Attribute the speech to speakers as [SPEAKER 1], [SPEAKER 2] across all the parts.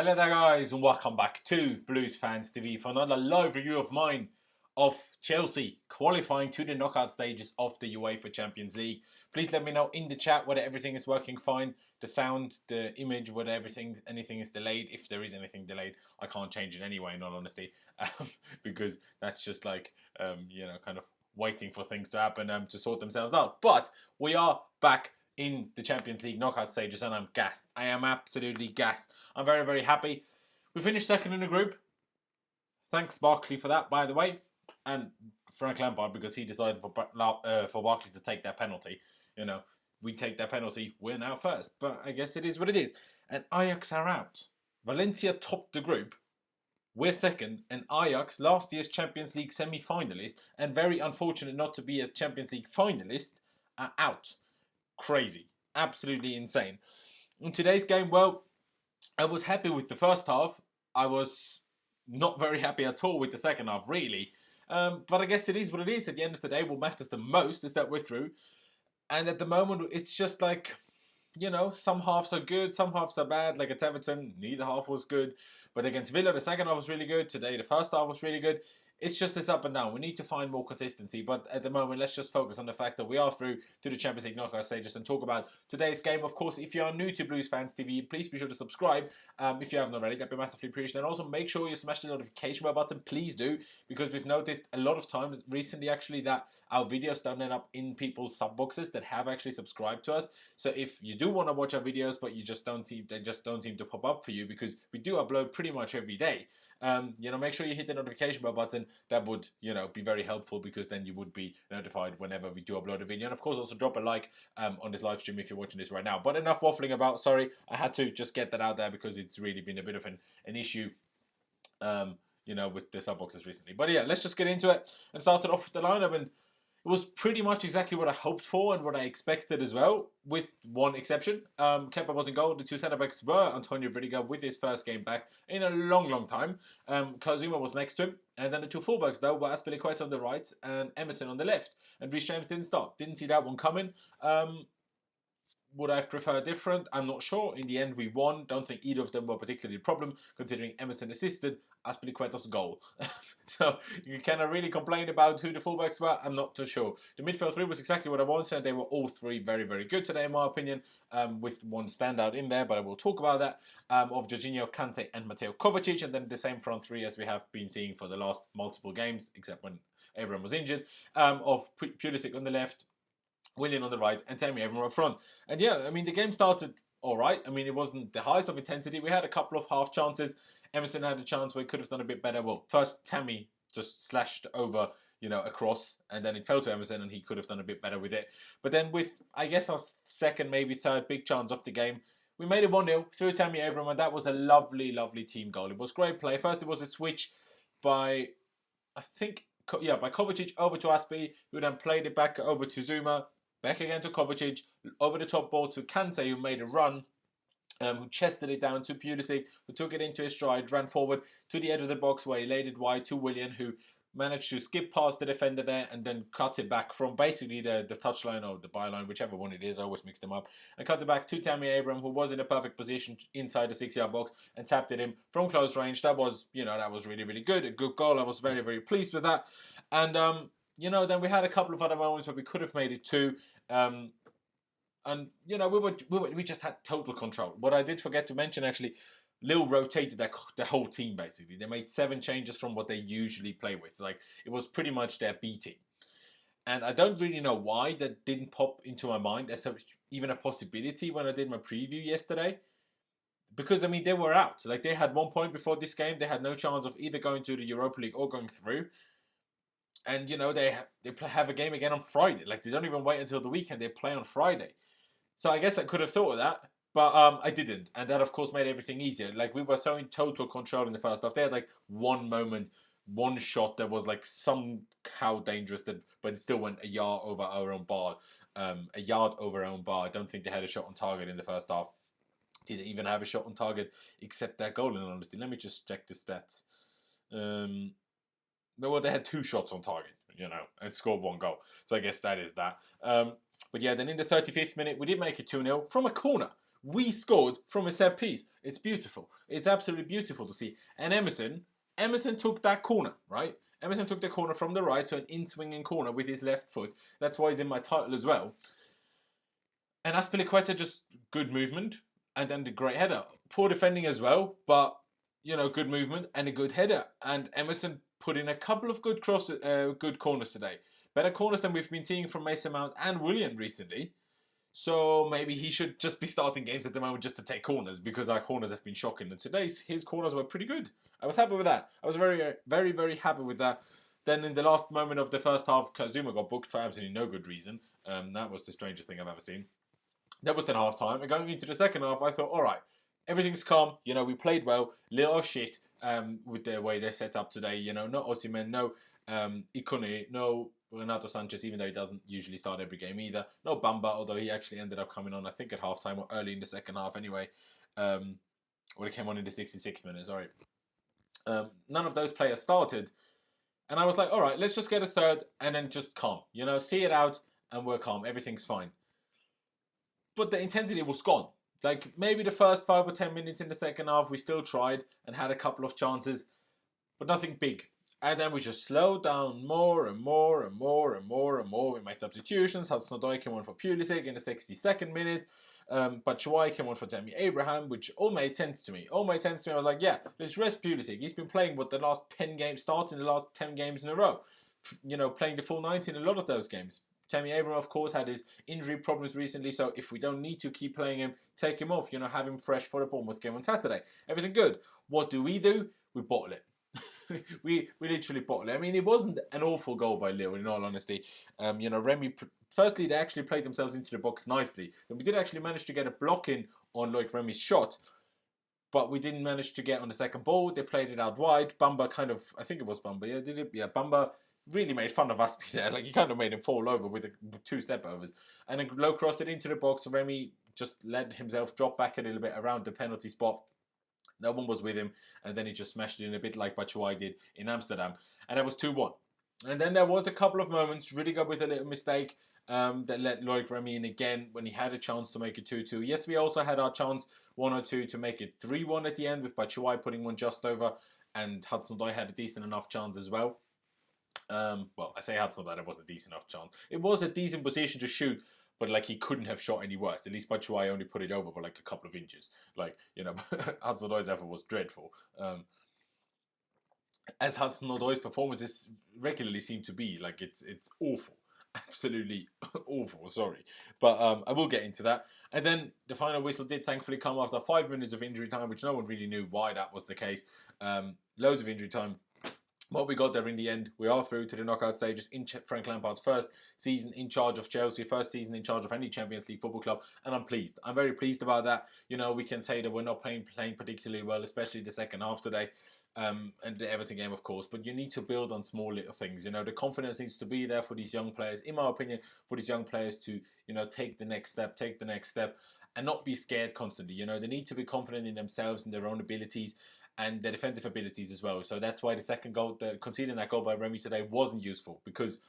[SPEAKER 1] Hello there guys and welcome back to Blues Fans TV for another live review of mine of Chelsea qualifying to the knockout stages of the UEFA Champions League. Please let me know in the chat whether everything is working fine, the sound, the image, whether anything is delayed. If there is anything delayed, I can't change it anyway, in all honesty, because that's just like, kind of waiting for things to happen to sort themselves out. But we are back in the Champions League knockout stages and I'm gassed. I am absolutely gassed. I'm very, very happy. We finished second in the group. Thanks Barkley for that, by the way. And Frank Lampard, because he decided for Barkley to take that penalty. You know, we take that penalty, we're now first. But I guess it is what it is. And Ajax are out. Valencia topped the group. We're second, and Ajax, last year's Champions League semi-finalist, and very unfortunate not to be a Champions League finalist, are out. Crazy. Absolutely insane. In today's game, well, I was happy with the first half. I was not very happy at all with the second half, really. But I guess it is what it is. At the end of the day, what matters the most is that we're through. And at the moment, it's just like, you know, some halves are good, some halves are bad. Like at Everton, neither half was good. But against Villa, the second half was really good. Today, the first half was really good. It's just this up and down. We need to find more consistency. But at the moment, let's just focus on the fact that we are through to the Champions League knockout stages and talk about today's game. Of course, if you are new to Blues Fans TV, please be sure to subscribe if you haven't already. That'd be massively appreciated. And also make sure you smash the notification bell button. Please do, because we've noticed a lot of times recently, actually, that our videos don't end up in people's sub boxes that have actually subscribed to us. So if you do want to watch our videos, but you just don't see, they just don't seem to pop up for you, because we do upload pretty much every day. Make sure you hit the notification bell button. That would, be very helpful, because then you would be notified whenever we do upload a video. And of course, also drop a like on this live stream if you're watching this right now. But enough waffling about. Sorry, I had to just get that out there because it's really been a bit of an issue, with the sub boxes recently. But yeah, let's just get into it and start it off with the lineup. And it was pretty much exactly what I hoped for and what I expected as well, with one exception. Kepa was in goal. The two centre-backs were Antonio Rudiger with his first game back in a long, long time. Kazuma was next to him. And then the two fullbacks, though, were Azpilicueta on the right and Emerson on the left. And Reece James didn't start. Didn't see that one coming. Would I have preferred different? I'm not sure. In the end, we won. Don't think either of them were particularly a problem, considering Emerson assisted Azpilicueta's goal. So you cannot really complain about who the fullbacks were. I'm not too sure. The midfield three was exactly what I wanted, and they were all three very, very good today, in my opinion, with one standout in there, but I will talk about that, of Jorginho, Kante, and Mateo Kovacic, and then the same front three as we have been seeing for the last multiple games, except when Abraham was injured, of Pulisic on the left, Willian on the right, and Tammy Abraham up front. And yeah, I mean, the game started all right. I mean, it wasn't the highest of intensity. We had a couple of half chances. Emerson had a chance where he could have done a bit better. Well, first Tammy just slashed over, across, and then it fell to Emerson, and he could have done a bit better with it. But then with, I guess, our second, maybe third big chance of the game, we made it 1-0 through Tammy Abraham, and that was a lovely, lovely team goal. It was great play. First, it was a switch by, by Kovacic over to Aspi, who then played it back over to Zuma. Back again to Kovacic, over the top ball to Kante, who made a run, who chested it down to Pulisic, who took it into his stride, ran forward to the edge of the box where he laid it wide to Willian, who managed to skip past the defender there and then cut it back from basically the touchline or the byline, whichever one it is. I always mix them up. And cut it back to Tammy Abraham, who was in a perfect position inside the 6-yard box and tapped it in from close range. That was, that was really, really good. A good goal. I was very, very pleased with that. And, then we had a couple of other moments where we could have made it 2. We just had total control. What I did forget to mention, actually, Lille rotated the whole team, basically. They made 7 changes from what they usually play with. Like, it was pretty much their B team. And I don't really know why that didn't pop into my mind as even a possibility when I did my preview yesterday. Because, I mean, they were out. Like, they had 1 point before this game. They had no chance of either going to the Europa League or going through. And, they have a game again on Friday. Like, they don't even wait until the weekend. They play on Friday. So I guess I could have thought of that. But I didn't. And that, of course, made everything easier. Like, we were so in total control in the first half. They had, like, one moment, one shot that was, like, somehow dangerous. But it still went a yard over our own bar. I don't think they had a shot on target in the first half. Didn't even have a shot on target except that goal, in honesty. Let me just check the stats. Well, they had 2 shots on target, and scored 1 goal. So I guess that is that. But yeah, then in the 35th minute, we did make it 2-0 from a corner, We scored from a set piece. It's beautiful. It's absolutely beautiful to see. And Emerson took that corner, right? Emerson took the corner from the right to an in-swinging corner with his left foot. That's why he's in my title as well. And Azpilicueta, just good movement. And then the great header. Poor defending as well, but, you know, good movement and a good header. And Emerson put in a couple of good good corners today. Better corners than we've been seeing from Mason Mount and Willian recently. So maybe he should just be starting games at the moment just to take corners, because our corners have been shocking. And today's his corners were pretty good. I was happy with that. I was very, very, very happy with that. Then in the last moment of the first half, Kazuma got booked for absolutely no good reason. That was the strangest thing I've ever seen. That was then half time. And going into the second half, I thought, all right, everything's calm. You know, we played well. Lille are shit with the way they're set up today. You know, no Osimhen, no Ikone, no Renato Sanchez, even though he doesn't usually start every game either. No Bamba, although he actually ended up coming on, I think, at half-time or early in the second half anyway. Well, he came on in the 66th minute, sorry. None of those players started. And I was like, all right, let's just get a third and then just calm. You know, see it out and we're calm. Everything's fine. But the intensity was gone. Like, maybe the first 5 or 10 minutes in the second half, we still tried and had a couple of chances, but nothing big. And then we just slowed down more and more and more and more and more. We made substitutions. Hudson-Odoi came on for Pulisic in the 62nd minute. Batshuayi came on for Tammy Abraham, which all made sense to me. I was like, yeah, let's rest Pulisic. He's been playing the last 10 games, starting the last 10 games in a row. You know, playing the full 90 in a lot of those games. Tammy Abraham, of course, had his injury problems recently, so if we don't need to keep playing him, take him off. You know, have him fresh for the Bournemouth game on Saturday. Everything good. What do? We bottle it. we literally bottled it. I mean, it wasn't an awful goal by Lille, in all honesty. You know, Remy, firstly, they actually played themselves into the box nicely. And we did actually manage to get a block in on like Remy's shot, but we didn't manage to get on the second ball. They played it out wide. Bamba kind of, I think it was Bamba, yeah, did it? Yeah, Bamba really made fun of Aspi there. Like, he kind of made him fall over with 2 step-overs. And then low crossed it into the box. Remy just let himself drop back a little bit around the penalty spot. No one was with him, and then he just smashed it in a bit like Batshuayi did in Amsterdam. And that was 2-1. And then there was a couple of moments, Rudiger with a little mistake that let Loic Remy in again when he had a chance to make it 2-2. Yes, we also had our chance, 1 or 2, to make it 3-1 at the end, with Batshuayi putting one just over, and Hudson-Odoi had a decent enough chance as well. Well, I say Hudson-Odoi, it wasn't a decent enough chance. It was a decent position to shoot, but like, he couldn't have shot any worse. At least Batshuayi only put it over by like a couple of inches. Like, you know, Hudson-Odoi's effort was dreadful. As Hudson-Odoi's performances regularly seem to be, like, it's awful. Absolutely awful, sorry. But I will get into that. And then the final whistle did thankfully come after 5 minutes of injury time, which no one really knew why that was the case. Loads of injury time. What we got there in the end, we are through to the knockout stages in Frank Lampard's first season in charge of Chelsea, first season in charge of any Champions League football club, and I'm pleased. I'm very pleased about that. You know, we can say that we're not playing particularly well, especially the second half today, and the Everton game, of course, but you need to build on small little things. You know, the confidence needs to be there for these young players, in my opinion, for these young players to, you know, take the next step, and not be scared constantly. You know, they need to be confident in themselves and their own abilities, and their defensive abilities as well. So that's why the second goal, conceding that goal by Remy today, wasn't useful, because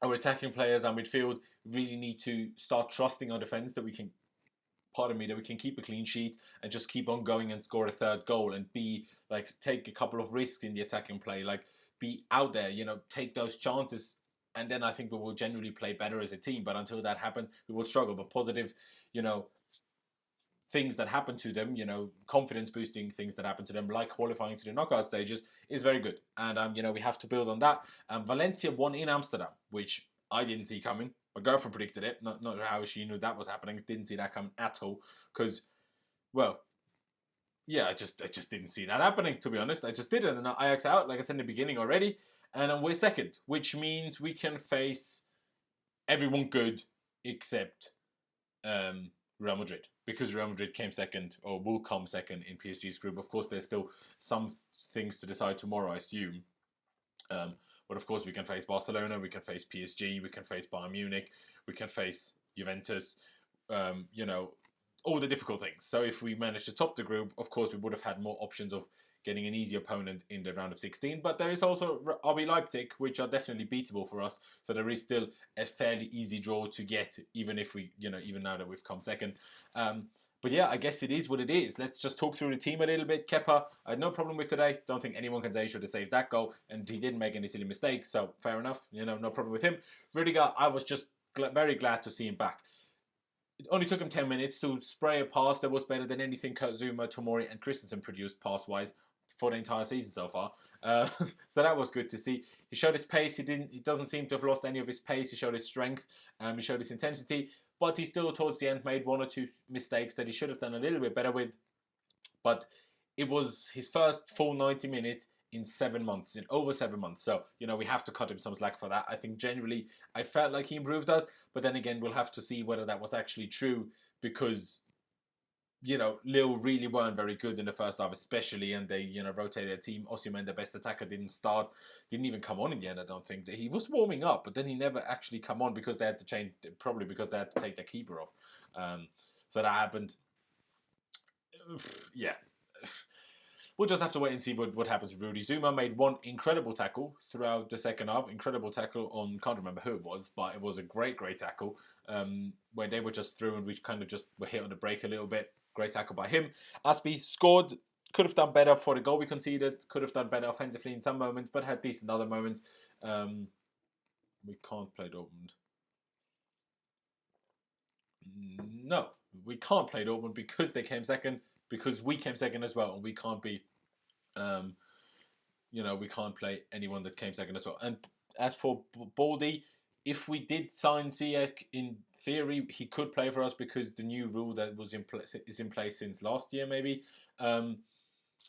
[SPEAKER 1] our attacking players and midfield really need to start trusting our defence that we can, that we can keep a clean sheet and just keep on going and score a third goal, and be like, take a couple of risks in the attacking play, like be out there, you know, take those chances, and then I think we will generally play better as a team. But until that happens, we will struggle. But positive, you know, things that happen to them, you know, confidence boosting things that happen to them, like qualifying to the knockout stages, is very good. And, you know, we have to build on that. Valencia won in Amsterdam, which I didn't see coming. My girlfriend predicted it. Not sure how she knew that was happening. Didn't see that coming at all. Because, well, yeah, I just didn't see that happening, to be honest. I just didn't. And Ajax out, like I said in the beginning already. And we're second, which means we can face everyone good except Real Madrid, because Real Madrid came second, or will come second, in PSG's group. Of course, there's still some things to decide tomorrow, I assume. But of course, we can face Barcelona, we can face PSG, we can face Bayern Munich, we can face Juventus, you know, all the difficult things. So if we manage to top the group, of course, we would have had more options of getting an easy opponent in the round of 16. But there is also RB Leipzig, which are definitely beatable for us. So there is still a fairly easy draw to get, even if we, you know, even now that we've come second. But yeah, I guess it is what it is. Let's just talk through the team a little bit. Kepa, I had no problem with today. Don't think anyone can say he should have saved that goal, and he didn't make any silly mistakes, so fair enough. No problem with him. Rudiger, I was just very glad to see him back. It only took him 10 minutes to spray a pass that was better than anything Kurt Zouma, Tomori, and Christensen produced pass-wise for the entire season so far. So that was good to see. He showed his pace. He doesn't seem to have lost any of his pace. He showed his strength. He showed his intensity. But he still, towards the end, made one or two mistakes that he should have done a little bit better with. But it was his first full 90 minutes in 7 months, in over 7 months. So, we have to cut him some slack for that. I think generally, I felt like he improved us. But then again, we'll have to see whether that was actually true. Because, Lille really weren't very good in the first half, especially. And they, rotated their team. Osimhen, the best attacker, didn't even come on in the end, I don't think. He was warming up, but then he never actually come on because they had to change, probably because they had to take their keeper off. So that happened. Yeah. We'll just have to wait and see what happens with Rudy. Zouma made one incredible tackle throughout the second half. Incredible tackle on, can't remember who it was, but it was a great tackle. Where they were just through and we kind of just were hit on the break a little bit. Great tackle by him. Aspie scored. Could have done better for the goal we conceded. Could have done better offensively in some moments, but had decent other moments. We can't play Dortmund. No, we can't play Dortmund because they came second. Because we came second as well, and we can't be, we can't play anyone that came second as well. And as for Baldy, if we did sign Ziyech, in theory, he could play for us because the new rule that was is in place since last year, maybe,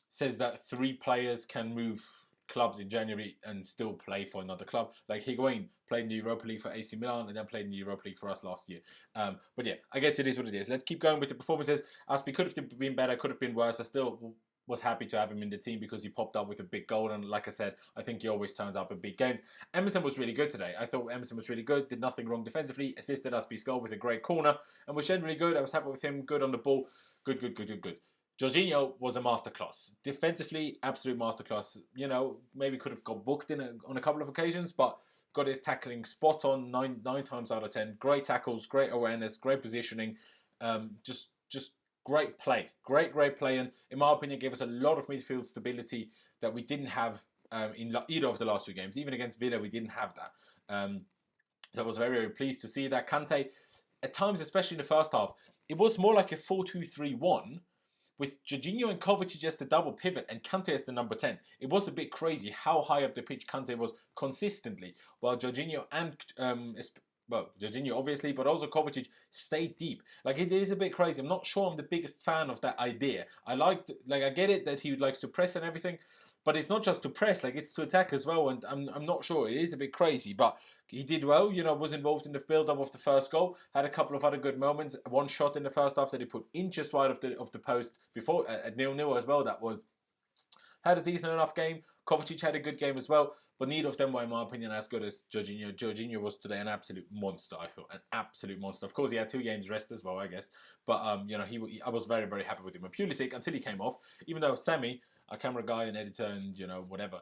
[SPEAKER 1] says that 3 players can move clubs in January and still play for another club. Like Higuain played in the Europa League for AC Milan and then played in the Europa League for us last year. But yeah, I guess it is what it is. Let's keep going with the performances. Aspie could have been better, could have been worse. I still was happy to have him in the team because he popped up with a big goal. And like I said, I think he always turns up in big games. Emerson was really good today. I thought Emerson was really good, did nothing wrong defensively, assisted Aspie's goal with a great corner and was generally good. I was happy with him, good on the ball. Good. Jorginho was a masterclass. Defensively, absolute masterclass. Maybe could have got booked on a couple of occasions, but got his tackling spot on 9 times out of 10. Great tackles, great awareness, great positioning. Just great play. Great play. And in my opinion, gave us a lot of midfield stability that we didn't have in either of the last 2 games. Even against Villa, we didn't have that. So I was very pleased to see that. Kante, at times, especially in the first half, it was more like a 4-2-3-1. With Jorginho and Kovacic as the double pivot and Kante as the number 10. It was a bit crazy how high up the pitch Kante was consistently. While Jorginho and, Jorginho obviously, but also Kovacic stayed deep. Like, it is a bit crazy. I'm not sure I'm the biggest fan of that idea. I get it that he likes to press and everything, but it's not just to press, it's to attack as well. And I'm not sure. It is a bit crazy, but he did well, was involved in the build-up of the first goal, had a couple of other good moments, one shot in the first half that he put inches wide of the post before, at 0-0 as well, had a decent enough game. Kovacic had a good game as well, but neither of them were, in my opinion, as good as Jorginho. Jorginho was today an absolute monster, I thought, an absolute monster. Of course, he had 2 games rest as well, I guess, but, I was very, very happy with him. And Pulisic, until he came off, even though Sammy, a camera guy and editor and, whatever,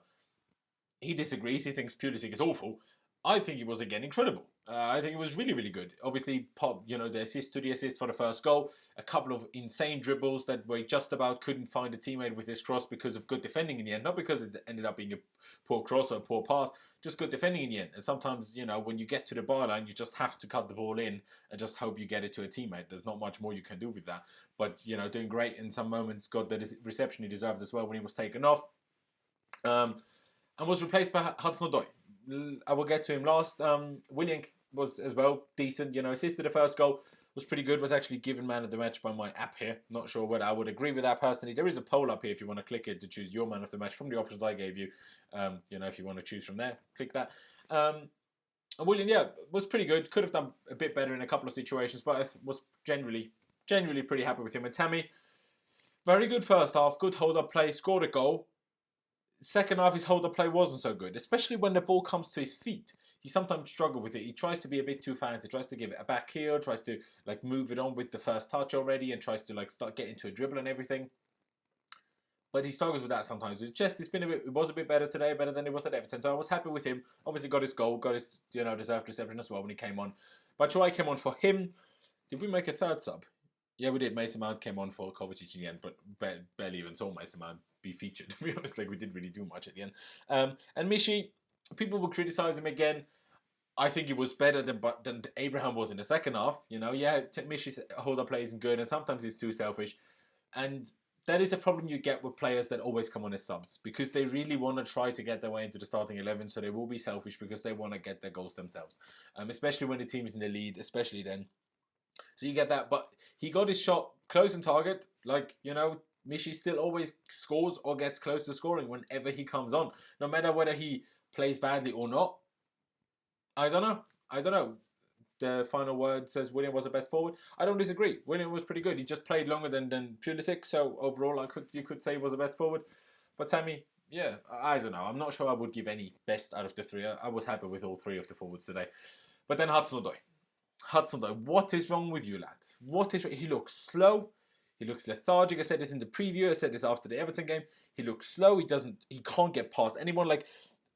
[SPEAKER 1] he disagrees, he thinks Pulisic is awful. I think he was again incredible. I think it was really, really good. Obviously, the assist for the first goal. A couple of insane dribbles that we just about couldn't find a teammate with this cross because of good defending in the end. Not because it ended up being a poor cross or a poor pass, just good defending in the end. And sometimes, when you get to the byline, you just have to cut the ball in and just hope you get it to a teammate. There's not much more you can do with that. But, doing great in some moments, got the reception he deserved as well when he was taken off. And was replaced by Hudson-Odoi. I will get to him last. Willian was as well decent. Assisted the first goal. Was pretty good. Was actually given man of the match by my app here. Not sure whether I would agree with that personally. There is a poll up here if you want to click it to choose your man of the match from the options I gave you. If you want to choose from there, click that. And Willian, was pretty good. Could have done a bit better in a couple of situations, but I was generally pretty happy with him. And Tammy, very good first half. Good hold-up play. Scored a goal. Second half, his hold-up play wasn't so good, especially when the ball comes to his feet. He sometimes struggles with it. He tries to be a bit too fancy. Tries to give it a back heel. Tries to move it on with the first touch already, and tries to start getting to a dribble and everything. But he struggles with that sometimes. With chest, it was a bit better today, better than it was at Everton. So I was happy with him. Obviously got his goal, got his deserved reception as well when he came on. But Batshuayi came on for him. Did we make a third sub? Yeah, we did. Mason Mount came on for Kovacic in the end, but barely even saw Mason Mount be featured, to be honest. Like, we didn't really do much at the end. And Mishi, people will criticise him again. I think it was better than Abraham was in the second half. You know, yeah, Mishi's hold-up play isn't good, and sometimes he's too selfish. And that is a problem you get with players that always come on as subs, because they really want to try to get their way into the starting 11, so they will be selfish because they want to get their goals themselves. Especially when the team's in the lead, especially then. So you get that, but he got his shot close on target. Like, you know, Mishi still always scores or gets close to scoring whenever he comes on. No matter whether he plays badly or not. I don't know. The final word says William was the best forward. I don't disagree. William was pretty good. He just played longer than Pulisic, so overall you could say he was the best forward. But Tammy, yeah, I don't know. I'm not sure I would give any best out of the three. I was happy with all three of the forwards today. But then Hudson-Odoi. Hudson-Odoi, what is wrong with you, lad? What is? He looks slow. He looks lethargic. I said this in the preview. I said this after the Everton game. He looks slow. He can't get past anyone. Like,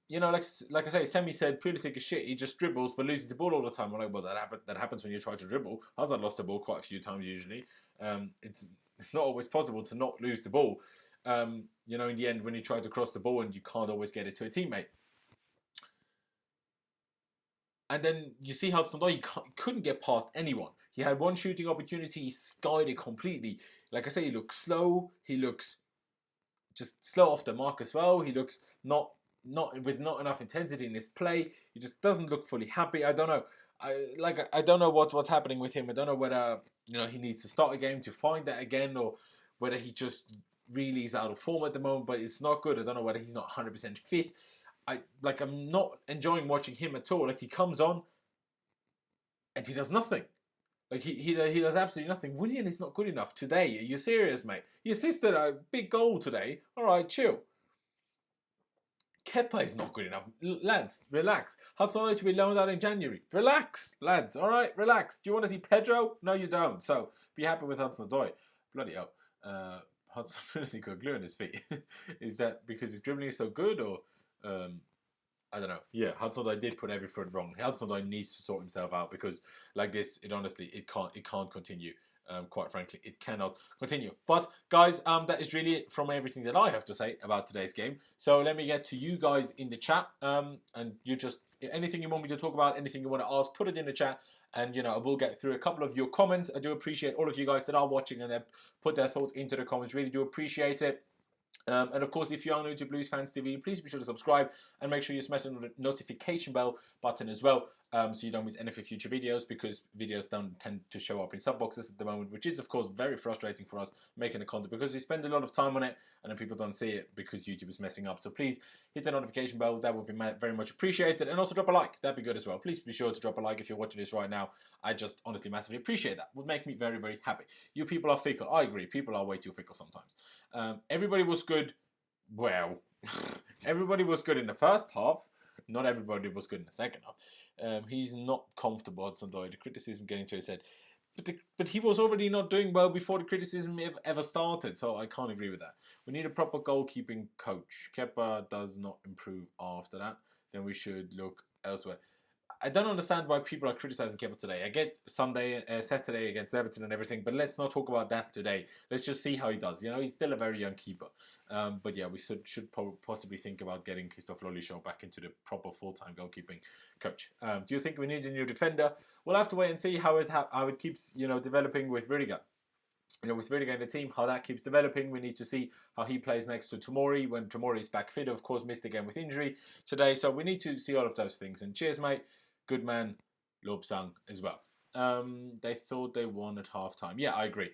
[SPEAKER 1] you know, like I say, Semi said Pulisic is shit. He just dribbles but loses the ball all the time. I'm like, well, that happens when you try to dribble. Hazard lost the ball quite a few times usually. It's not always possible to not lose the ball. You know, in the end, when you try to cross the ball and you can't always get it to a teammate. And then you see Hudson-Odoi, he couldn't get past anyone. He had one shooting opportunity, he skied it completely. Like I say, he looks slow. He looks just slow off the mark as well. He looks not with not enough intensity in his play. He just doesn't look fully happy. I don't know. I don't know what's happening with him. I don't know whether, you know, he needs to start a game to find that again, or whether he just really is out of form at the moment. But it's not good. I don't know whether he's not 100% fit. I'm not enjoying watching him at all. Like, he comes on and he does nothing. Like, he does absolutely nothing. Willian is not good enough today. Are you serious, mate? He assisted a big goal today. All right, chill. Kepa is not good enough. Lads, relax. Hudson-Odoi to be loaned out in January. Relax, lads. All right, relax. Do you want to see Pedro? No, you don't. So be happy with Hudson-Odoi. Bloody hell. Hudson-Odoi got glue on his feet. Is that because his dribbling is so good, or I don't know. Yeah, Hudson-Odoi did put every foot wrong. Hudson-Odoi needs to sort himself out, because like this, it can't continue. Quite frankly, it cannot continue. But guys, that is really it from everything that I have to say about today's game. So let me get to you guys in the chat. And you just, anything you want me to talk about, anything you want to ask, put it in the chat. And, you know, I will get through a couple of your comments. I do appreciate all of you guys that are watching and that put their thoughts into the comments. Really do appreciate it. And of course, if you are new to Blues Fans TV, please be sure to subscribe and make sure you smash the notification bell button as well, so you don't miss any of the future videos, because videos don't tend to show up in sub boxes at the moment, which is of course very frustrating for us making the content, because we spend a lot of time on it and then people don't see it because YouTube is messing up. So please hit the notification bell. That would be very much appreciated. And also drop a like. That'd be good as well. Please be sure to drop a like if you're watching this right now. I just honestly massively appreciate that. Would make me very, very happy. You people are fickle. I agree. People are way too fickle sometimes. Everybody was good. Well, everybody was good in the first half. Not everybody was good in the second half. He's not comfortable, Hudson-Odoi. The criticism getting to his head. But he was already not doing well before the criticism ever started, so I can't agree with that. We need a proper goalkeeping coach. Kepa does not improve after that. Then we should look elsewhere. I don't understand why people are criticizing Kepa today. I get Saturday against Everton and everything, but let's not talk about that today. Let's just see how he does. You know, he's still a very young keeper. But yeah, we should possibly think about getting Christophe Lolichon back into the proper full-time goalkeeping coach. Do you think we need a new defender? We'll have to wait and see how it keeps, you know, developing with Rudiger. You know, with Rudiger in the team, how that keeps developing. We need to see how he plays next to Tomori when Tomori is back fit. Of course, missed again with injury today. So we need to see all of those things. And cheers, mate. Good man, Lobsang as well. They thought they won at halftime. Yeah, I agree.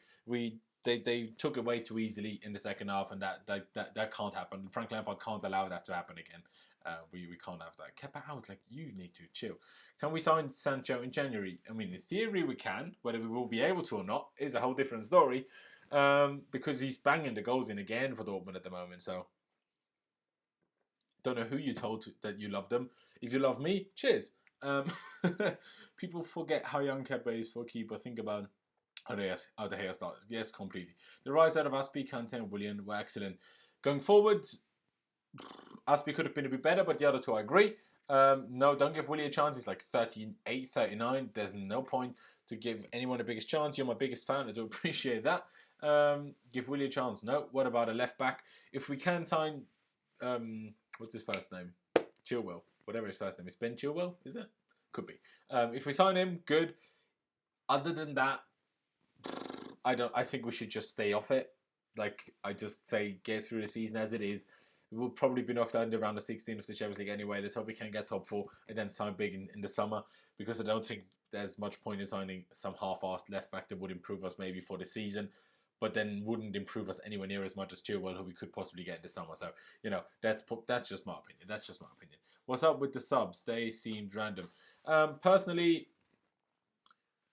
[SPEAKER 1] They took it way too easily in the second half, and that can't happen. Frank Lampard can't allow that to happen again. We can't have that. Kepa out, like, you need to chill. Can we sign Sancho in January? I mean, in theory we can. Whether we will be able to or not is a whole different story. Because he's banging the goals in again for Dortmund at the moment. So don't know who you told that you love them. If you love me, cheers. People forget how young Kepa is for a keeper. Think about how the hair started. Yes, completely. The rise out of Aspie, Kante and Willian were excellent. Going forward, Aspie could have been a bit better, but the other two I agree. No, don't give Willie a chance. He's like 38, 39. There's no point to give anyone the biggest chance. You're my biggest fan. I do appreciate that. Give Willie a chance. No. What about a left back? If we can sign, what's his first name? Chilwell. Whatever his first name is. Ben Chilwell, is it? Could be. If we sign him, good. Other than that, I think we should just stay off it. Like, I just say, get through the season as it is. We'll probably be knocked out in around the 16th of the Champions League anyway. Let's hope we can get top 4 and then sign big in the summer, because I don't think there's much point in signing some half-assed left back that would improve us maybe for the season, but then wouldn't improve us anywhere near as much as Chilwell, who we could possibly get in the summer. So, you know, that's just my opinion. That's just my opinion. What's up with the subs? They seemed random. Personally,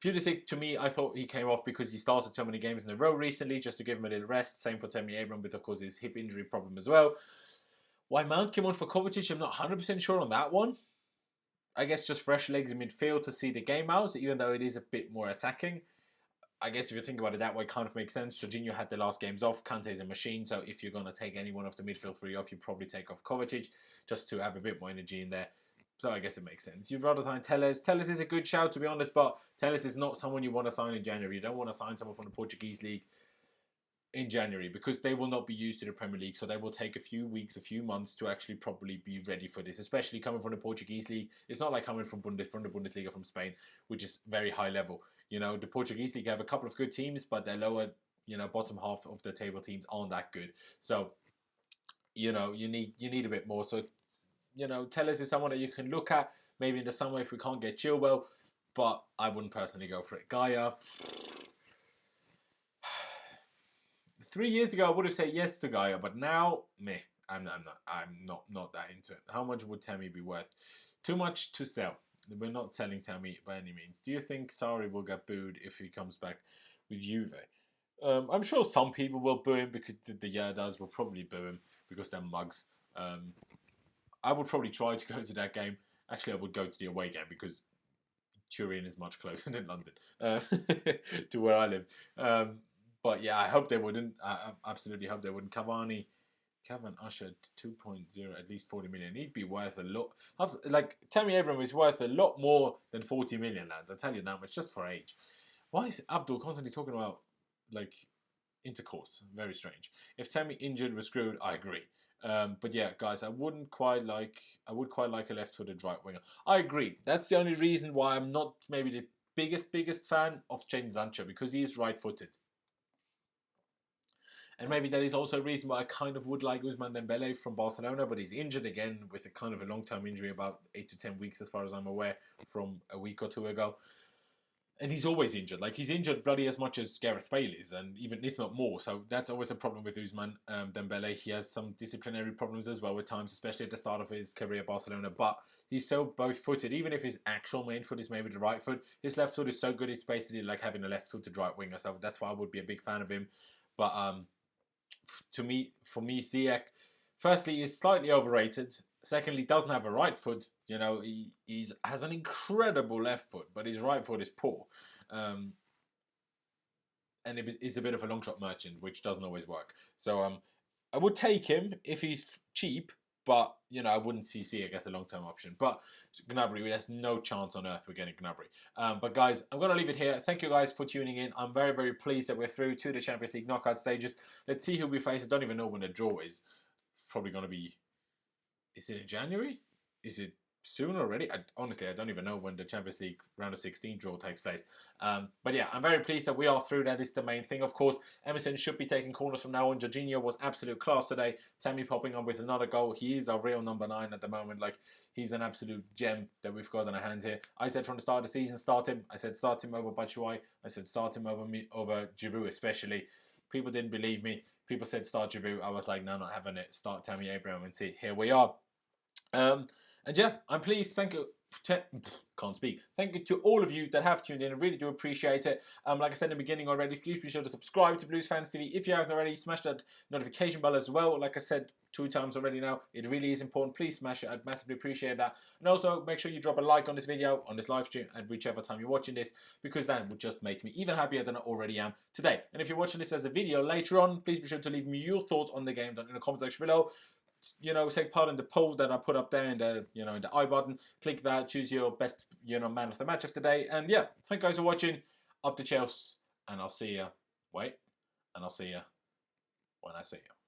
[SPEAKER 1] Pulisic, to me, I thought he came off because he started so many games in a row recently, just to give him a little rest. Same for Tammy Abraham, with, of course, his hip injury problem as well. Why Mount came on for Kovacic, I'm not 100% sure on that one. I guess just fresh legs in midfield to see the game out, even though it is a bit more attacking. I guess if you think about it that way, it kind of makes sense. Jorginho had the last games off. Kante is a machine, so if you're going to take anyone off the midfield 3 off, you probably take off Kovacic, just to have a bit more energy in there. So I guess it makes sense. You'd rather sign Telles. Telles is a good shout, to be honest, but Telles is not someone you want to sign in January. You don't want to sign someone from the Portuguese league in January, because they will not be used to the Premier League, so they will take a few weeks, a few months to actually probably be ready for this, especially coming from the Portuguese league. It's not like coming from the Bundesliga, from Spain, which is very high level. You know, the Portuguese league have a couple of good teams, but their lower, you know, bottom half of the table teams aren't that good. So, you know, you need a bit more. So, you know, Telles is someone that you can look at maybe in the summer if we can't get Chilwell, but I wouldn't personally go for it. Gaia. 3 years ago, I would have said yes to Gaia, but now, meh, I'm not that into it. How much would Tammy be worth? Too much to sell. We're not selling Tammy by any means. Do you think Sarri will get booed if he comes back with Juve? I'm sure some people will boo him, because the Yardas will probably boo him because they're mugs. I would probably try to go to that game. Actually, I would go to the away game, because Turin is much closer than London to where I live. But yeah, I hope they wouldn't. I absolutely hope they wouldn't. Cavani Usher 2.0, at least 40 million. He'd be worth a lot. Like, Tammy Abraham is worth a lot more than 40 million, lads. I tell you that much, just for age. Why is Abdul constantly talking about, like, intercourse? Very strange. If Tammy injured, we're screwed. I agree. But yeah, guys, I would quite like a left-footed right winger. I agree. That's the only reason why I'm not maybe the biggest fan of Jadon Sancho, because he is right-footed. And maybe that is also a reason why I kind of would like Ousmane Dembele from Barcelona, but he's injured again with a kind of a long-term injury, about 8 to 10 weeks as far as I'm aware, from a week or two ago. And he's always injured. Like, he's injured bloody as much as Gareth Bale is, and even if not more. So that's always a problem with Ousmane Dembele. He has some disciplinary problems as well at times, especially at the start of his career at Barcelona. But he's so both-footed. Even if his actual main foot is maybe the right foot, his left foot is so good, it's basically like having a left-footed right winger. So that's why I would be a big fan of him. But for me, Ziyech, firstly, is slightly overrated. Secondly, doesn't have a right foot. You know, he has an incredible left foot, but his right foot is poor. And it is a bit of a long shot merchant, which doesn't always work. So I would take him if he's cheap, but, you know, I wouldn't see Ziyech as a long-term option. But Gnabry, there's no chance on earth we're getting Gnabry. But guys, I'm going to leave it here. Thank you guys for tuning in. I'm very, very pleased that we're through to the Champions League knockout stages. Let's see who we face. I don't even know when the draw is. Probably going to be... Is it in January? Is it soon already? Honestly, I don't even know when the Champions League round of 16 draw takes place. But yeah, I'm very pleased that we are through. That is the main thing. Of course, Emerson should be taking corners from now on. Jorginho was absolute class today. Tammy popping on with another goal. He is our real number 9 at the moment. Like, he's an absolute gem that we've got on our hands here. I said from the start of the season, start him. I said start him over Batshuayi. I said start him over Giroud especially. People didn't believe me. People said start Giroud. I was like, no, not having it. Start Tammy Abraham and see. Here we are. And yeah, I'm pleased. Thank you. Can't speak. Thank you to all of you that have tuned in. I really do appreciate it. Like I said in the beginning already, please be sure to subscribe to Blues Fans TV. If you haven't already, smash that notification bell as well. Like I said 2 times already now, it really is important. Please smash it. I'd massively appreciate that. And also, make sure you drop a like on this video, on this live stream, at whichever time you're watching this, because that would just make me even happier than I already am today. And if you're watching this as a video later on, please be sure to leave me your thoughts on the game down in the comment section below. you know, take part in the poll that I put up there in the, you know, in the I button. Click that, choose your best, you know, man of the match of the day. And yeah, thank you guys for watching. Up to Chelsea, and I'll see you. Wait, and I'll see you when I see you.